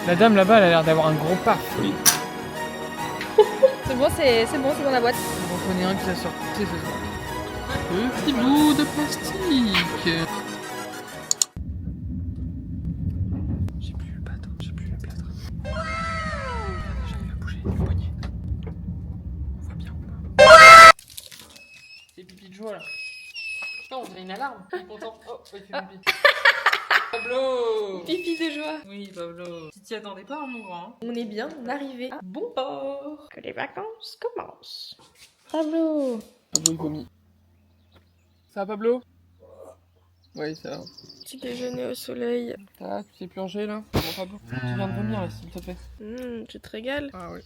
La dame là-bas, elle a l'air d'avoir un gros paf. Oui. C'est bon, c'est dans la boîte. On connaît un qui l'a sorti ce soir. Petit bout de plastique. J'ai plus le plâtre, J'arrive à bouger le poignet. On voit bien ou pas? C'est pipi de joie là. Putain, on dirait une alarme. Je suis content. Oh, il fait pipi. Pablo! Pipi de joie. Oui, Pablo. Tu t'y attendais pas, mon grand? On est bien arrivé à bon port. Que les vacances commencent. Pablo. Pablo, il vomit. Ça va, Pablo? Oui, ça va. Petit déjeuner au soleil. Ça va, tu t'es purgé là? Bon, Pablo, tu viens de vomir là, s'il te plaît. Tu te régales? Ah oui.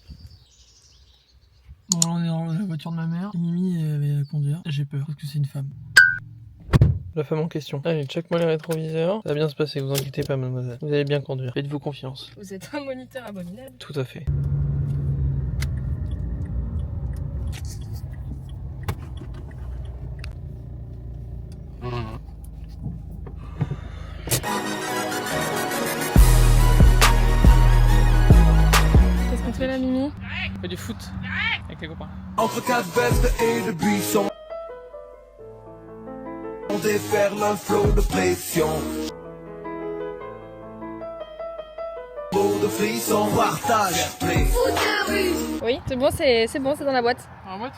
Bon, là, on est dans la voiture de ma mère. Mimi elle va conduire. J'ai peur parce que c'est une femme. La femme en question. Allez, check-moi les rétroviseurs. Ça va bien se passer, vous inquiétez pas, mademoiselle. Vous allez bien conduire. Faites-vous confiance. Vous êtes un moniteur abominable. Tout à fait. Qu'est-ce qu'on fait là, Mimi? On fait du foot avec les copains. Entre quatre vestes et de buissons, on déferle un flot de pression. Beau de frissons, partage, play. Oui, c'est bon, c'est dans la boîte. Dans la boîte?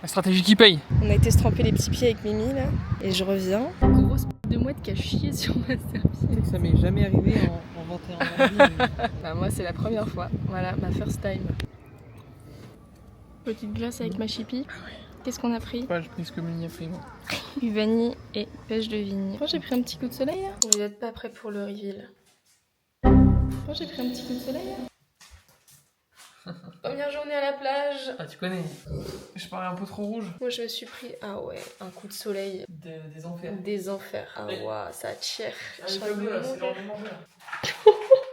La stratégie qui paye. On a été se tremper les petits pieds avec Mimi là. Et je reviens. Grosse de mouette qui a chié sur ma serviette. Ça m'est jamais arrivé en 21 ans de vie. Bah, moi, c'est la première fois. Voilà, ma first time. Petite glace avec ma chippie. Qu'est-ce qu'on a pris? Pas, j'ai pris ce que Mimi a pris, moi. Du vanille et pêche de vigne. Moi, j'ai pris un petit coup de soleil là. Vous n'êtes pas prêt pour le reveal. Moi, j'ai pris un petit coup de soleil là. Première journée à la plage. Ah, tu connais. Je parais un peu trop rouge. Moi, je me suis pris, ah ouais, un coup de soleil. Des enfers. Des enfers. Ah ouais, ça tire. Ah, les Pablo, là, c'est genre de manger, là.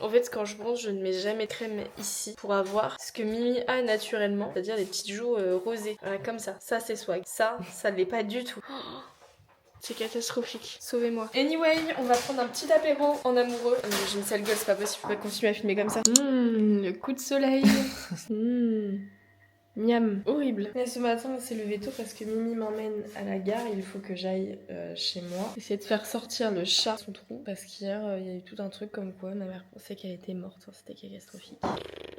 En fait, quand je bronze, je ne mets jamais de crème ici pour avoir ce que Mimi a naturellement, c'est-à-dire des petites joues rosées. Voilà, comme ça. Ça, c'est swag. Ça ne l'est pas du tout. C'est catastrophique. Sauvez-moi. Anyway, on va prendre un petit apéro en amoureux. J'ai une sale gueule, c'est pas possible, je peux pas continuer à filmer comme ça. Le coup de soleil. Miam. Horrible. Mais ce matin, on s'est levé tôt parce que Mimi m'emmène à la gare. Il faut que j'aille chez moi. Essayer de faire sortir le chat de son trou. Parce qu'hier, il y a eu tout un truc comme quoi ma mère pensait qu'elle était morte. Enfin, c'était catastrophique.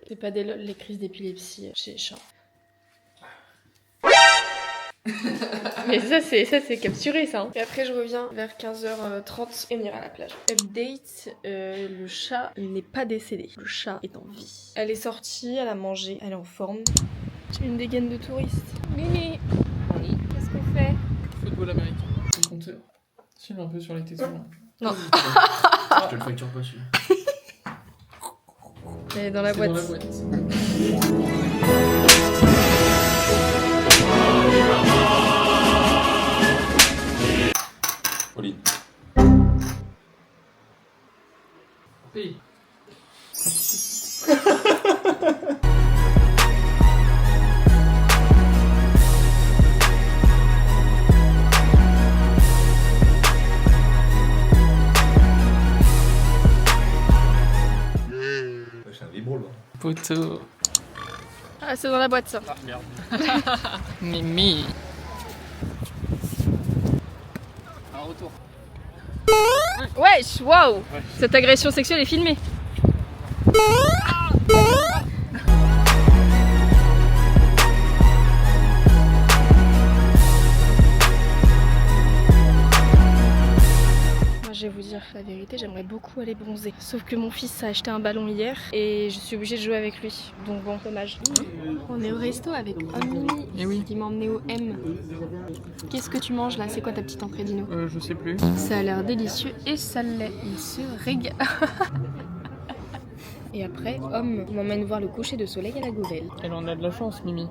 C'est pas des lol, les crises d'épilepsie chez les chats. Mais ça c'est capturé ça. Et après je reviens vers 15h30 et on ira à la plage. Update, le chat n'est pas décédé. Le chat est en vie. Elle est sortie, elle a mangé, elle est en forme. J'ai une dégaine de touriste. Mimi, oui, qu'est-ce qu'on fait? Football américain. C'est compteur. Suis un peu sur les tétons là. Non. Je te le facture pas celui-là. Elle est dans la C'est boîte. dans la boîte. Pauline. Oui. C'est un vibro là. Poteau. Ah, c'est dans la boîte ça. Ah merde. Mimi. Un retour. Wesh, waouh. Cette agression sexuelle est filmée. Je vais vous dire la vérité, j'aimerais beaucoup aller bronzer. Sauf que mon fils a acheté un ballon hier et je suis obligée de jouer avec lui. Donc bon, dommage. On est au resto avec Omni Eh oui. qui m'a emmené au M. Qu'est-ce que tu manges là? C'est quoi ta petite entrée, Dino? Je sais plus. Ça a l'air délicieux et ça l'est. Il se régale. Et après, Homme m'emmène voir le coucher de soleil à la Gauvelle. Elle en a de la chance, Mimi.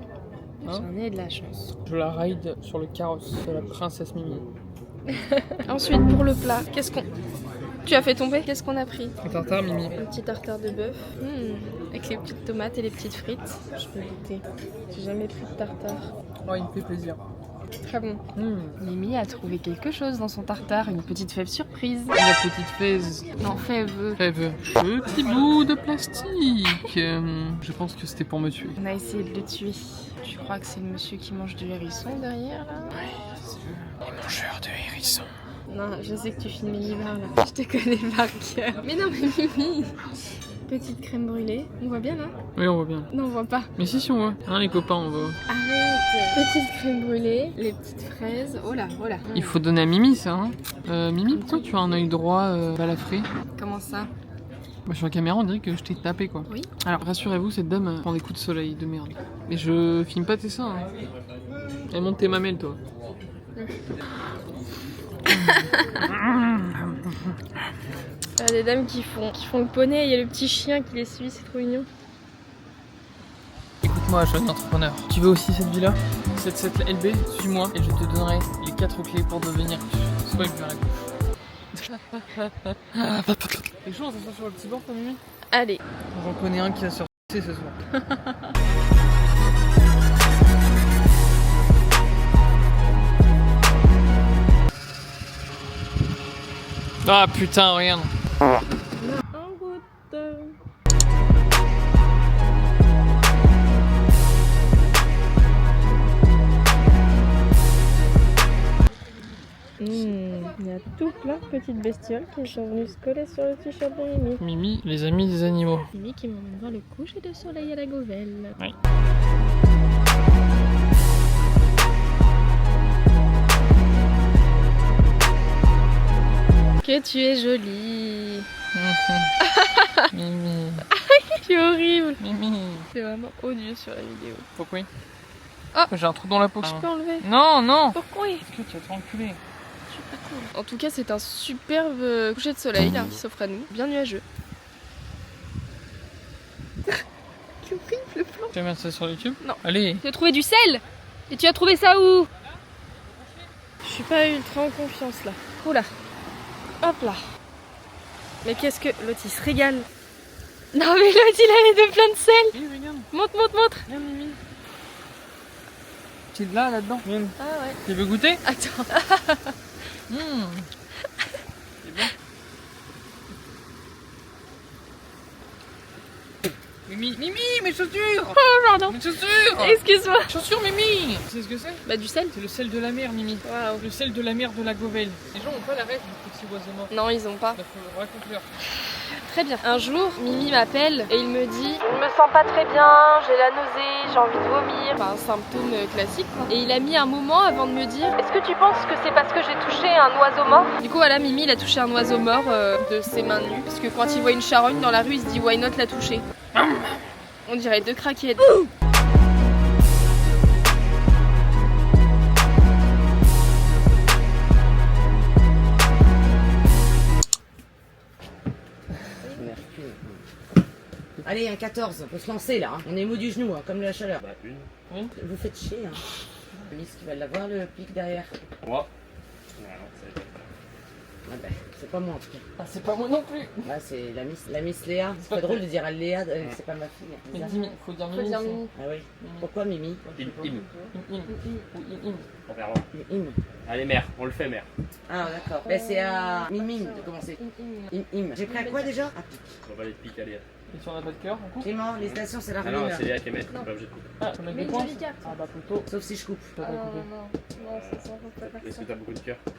Hein? J'en ai de la chance. Je la ride sur le carrosse de la princesse Mimi. Ensuite, pour le plat, qu'est-ce qu'on... Tu as fait tomber? Qu'est-ce qu'on a pris? Un tartare, Mimi. Un petit tartare de bœuf. Avec les petites tomates et les petites frites. Je peux goûter. J'ai jamais pris de tartare. Oh, il me fait plaisir. Très bon. Mimi a trouvé quelque chose dans son tartare, une petite fève surprise. La petite fève. Non, fève. Fève. Petit bout de plastique. Je pense que c'était pour me tuer. On a essayé de le tuer. Tu crois que c'est le monsieur qui mange du hérisson derrière là? Oui, c'est les mangeurs de hérissons. Non, je sais que tu filmes l'hiver là. Je te connais par cœur. Mais non, mais Mimi. Petite crème brûlée. On voit bien là? Oui, on voit bien. Non, on voit pas. Mais si, on voit. Hein, les copains, on voit. Arrête. Petite crème brûlée, les petites fraises. Oh là, oh là. Il faut donner à Mimi, ça, hein. Mimi, pourquoi tu as un œil droit balafré? Comment ça? Moi, sur la caméra, on dirait que je t'ai tapé, quoi. Oui. Alors, rassurez-vous, cette dame prend des coups de soleil de merde. Mais je filme pas tes seins, hein. Elle monte tes mamelles, toi. Il y a des dames qui font le poney, il y a le petit chien qui les suit, c'est trop mignon. Écoute-moi, jeune entrepreneur. Tu veux aussi cette vie-là? Cette LB, suis-moi et je te donnerai les 4 clés pour devenir swipe vers la gauche. T'es chaud, on s'assoit sur le petit bord, toi, Mimi? Allez. J'en connais un qui va se ce soir. Ah putain, regarde. En route. Il y a tout plein de petites bestioles qui sont venues se coller sur le t-shirt de Mimi. Mimi, les amis des animaux. Mimi qui m'emmène voir le coucher de soleil à la Gauvelle. Oui. Que tu es jolie. Mimi. C'est horrible. Mimi. C'est vraiment odieux sur la vidéo. Pourquoi? Ah. J'ai un trou dans la peau. Je peux enlever? Non, non. Pourquoi? Est-ce que tu vas te faire enculer? En tout cas, c'est un superbe coucher de soleil là, qui s'offre à nous. Bien nuageux. Quel horrible le plan. Tu vas mettre ça sur YouTube? Non. Allez. Tu as trouvé du sel? Et tu as trouvé ça où? Je suis pas ultra en confiance là. Oula. Hop là. Mais qu'est-ce que... L'autre il se régale. Non mais l'autre il a les deux plein de sel. Oui, regarde. Montre, montre, montre. Regarde, Mimi. Tu es là-dedans. Regarde. Ah ouais. Tu veux goûter? Attends. C'est bon. Mimi, Mimi, mes chaussures! Oh pardon. Mes chaussures! Excuse-moi. Chaussures, Mimi! Tu sais ce que c'est? Bah du sel. C'est le sel de la mer, Mimi. Waouh. Le sel de la mer de la Gauvelle. Les gens ont pas la rêve du petit oiseau mort. Non ils ont pas. Raconte-leur. Très bien. Un jour, Mimi m'appelle et il me dit je me sens pas très bien, j'ai la nausée, j'ai envie de vomir. Enfin, un symptôme classique. Et il a mis un moment avant de me dire est-ce que tu penses que c'est parce que j'ai touché un oiseau mort? Du coup, voilà, Mimi il a touché un oiseau mort de ses mains nues. Parce que quand il voit une charogne dans la rue, il se dit why not la toucher? On dirait deux craquettes. Allez, un 14, faut se lancer là, hein. On est mou du genou, hein, comme la chaleur. Bah, une. Oui. Vous faites chier, hein. Miss qui va l'avoir, le pic derrière. Moi. Non, ça va être- Ah bah, c'est pas moi en tout cas. Ah, c'est pas moi non plus. Là, c'est la Miss Léa. C'est pas drôle de dire à Léa, c'est pas ma fille. Mais bizarre. dis, faut dire Faut Mimi. dire ça. Mimi. Ah oui. Pourquoi Mimi? Im. Im. On verra. Im. Allez, mère, on le fait, mère. Ah d'accord. Bah, c'est à Mimim de commencer. Im. J'ai pris à quoi déjà? À pic. On va aller te piquer, Léa. Et si on n'a pas de cœur, on coupe? Clément, les stations, c'est la Ah non, ruine. c'est Léa qui est maître, on est pas obligé de couper. Ah, on a Mais des points? jolie carte. Ah bah plutôt. Sauf si je coupe. T'as pas coupé. Non, c'est ça, faut pas faire Est-ce ça. que t'as beaucoup de cœur? Toi,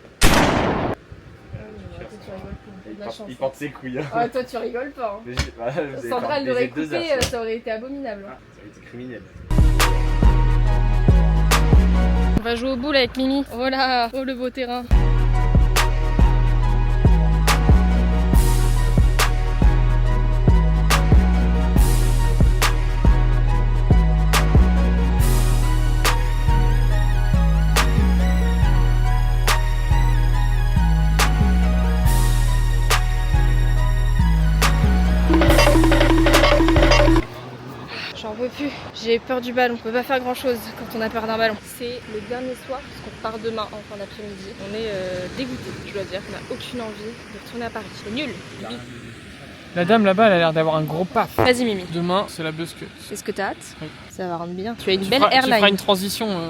tu rigoles pas. De la chance. Il porte ses couilles. Hein. Ah, toi, tu rigoles pas. Hein. Mais voilà, vous avez Sandra, pas elle l'aurait baisé 2 coupé, heures, ça. ça aurait été abominable. Ah, ça aurait été criminel. On va jouer au boule avec Mimi. Voilà, oh le beau terrain. J'en peux plus. J'ai J'ai peur du ballon. On peut pas faire grand chose quand on a peur d'un ballon. C'est le dernier soir parce qu'on part demain en fin d'après-midi. On est dégoûtés, je dois dire. On n'a aucune envie de retourner à Paris. C'est nul. La dame là-bas, elle a l'air d'avoir un gros paf. Vas-y Mimi. Demain, c'est la buzzcut. Est-ce que t'as hâte? Oui. Ça va rendre bien. Tu as une Tu belle feras airline. une transition.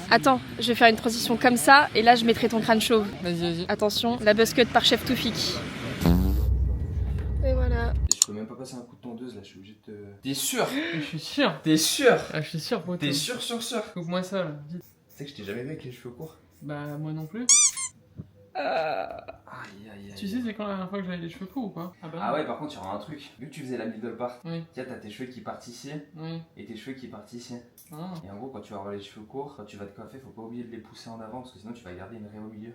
Attends, je vais faire une transition comme ça et là je mettrai ton crâne chauve. Vas-y. Attention, la buzzcut par Chef Toufik. Et voilà. Je peux même pas passer un coup de tondeuse là, je suis obligé de te. T'es sûr? Je suis sûr. T'es sûr? Ah, je suis sûr, poteau. T'es sûr? Coupe-moi ça là. Vite. Tu sais que je t'ai jamais vu avec les cheveux courts? Bah, moi non plus. Aïe. Tu sais, c'est quand la dernière fois que j'avais les cheveux courts ou pas? Ah bah. Ah ouais, par contre, il y aura un truc. Vu que tu faisais la middle part, Oui. tiens, t'as tes cheveux qui partent ici Oui. et tes cheveux qui partent ici. Ah. Et en gros, quand tu vas avoir les cheveux courts, quand tu vas te coiffer, faut pas oublier de les pousser en avant parce que sinon tu vas garder une raie au milieu.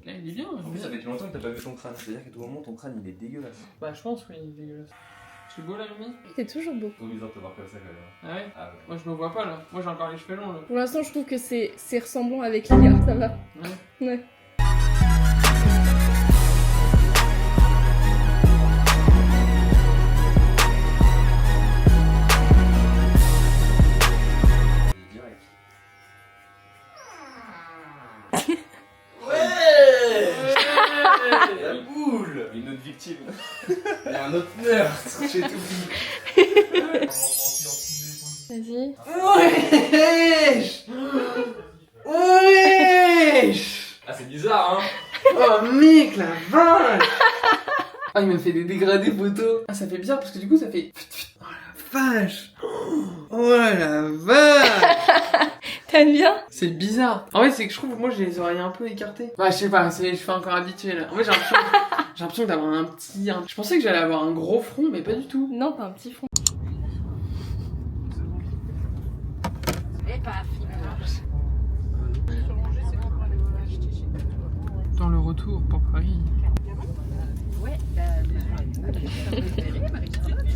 Là, il est bien. En plus, ça fait depuis longtemps que t'as pas vu ton crâne. C'est-à-dire qu'à tout moment, ton crâne il est dégueulasse. Bah, je pense, oui, il est dégueulasse. Je suis beau là, Mimi? T'es toujours beau. Trop bizarre de te voir comme ça quand même. Ah ouais? Ah ouais. Moi, je me vois pas là. Moi, j'ai encore les cheveux longs là. Pour l'instant, je trouve que c'est ressemblant avec Lia, ça va. Ouais. Ouais. Direct. La boule! Une autre victime. Il y a un autre meurtre. J'ai tout vu. Vas-y. Wesh! Wesh! Ah, c'est bizarre, hein? Oh, mec, la vache! Ah, il m'a fait des dégradés photos. Ah, ça fait bizarre parce que du coup, ça fait. Oh la vache! Oh la vache! T'aimes bien? C'est bizarre. En fait, c'est que je trouve que moi j'ai les oreilles un peu écartées. Bah, je sais pas, c'est les cheveux encore habitués là. En fait, j'ai l'impression d'avoir un petit. Je pensais que j'allais avoir un gros front, mais pas du tout. Non, pas un petit fond. Et paf, il marche. Dans le retour pour Paris. Ouais,